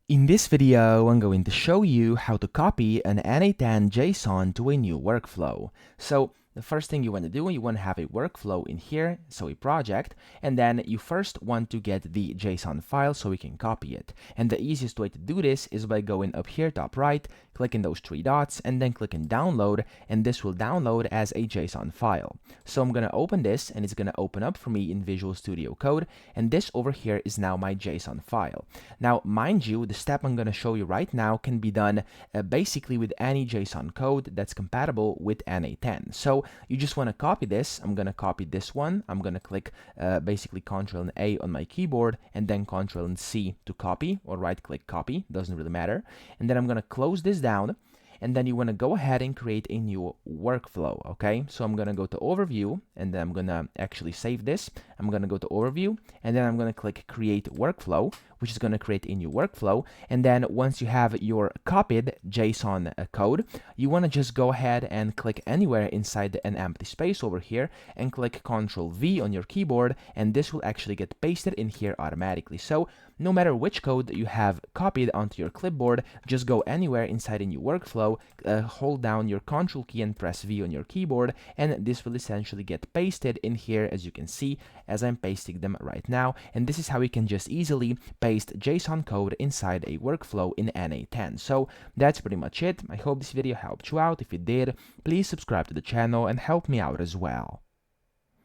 In this video, I'm going to show you how to copy an N8N JSON to a new workflow. So the first thing you want to do, you want to have a workflow in here, so a project, and then you first want to get the JSON file so we can copy it. And the easiest way to do this is by going up here, top right, clicking those three dots, and then clicking download, and this will download as a JSON file. So I'm going to open this, and it's going to open up for me in Visual Studio Code, and this over here is now my JSON file. Now, mind you, the step I'm going to show you right now can be done basically with any JSON code that's compatible with N8N. So you just want to copy this. I'm going to copy this one. I'm going to click basically Ctrl and A on my keyboard and then Ctrl and C to copy, or right click copy, doesn't really matter. And then I'm going to close this down. And then you want to go ahead and create a new workflow, okay? So I'm going to go to Overview, and then I'm going to actually save this. I'm going to go to Overview, and then I'm going to click Create Workflow, which is going to create a new workflow. And then once you have your copied JSON code, you want to just go ahead and click anywhere inside an empty space over here and click Ctrl V on your keyboard, and this will actually get pasted in here automatically. So no matter which code you have copied onto your clipboard, just go anywhere inside a new workflow, hold down your Ctrl key and press V on your keyboard, and this will essentially get pasted in here, as you can see, as I'm pasting them right now. And this is how you can just easily paste JSON code inside a workflow in N8N. So that's pretty much it. I hope this video helped you out. If it did, please subscribe to the channel and help me out as well.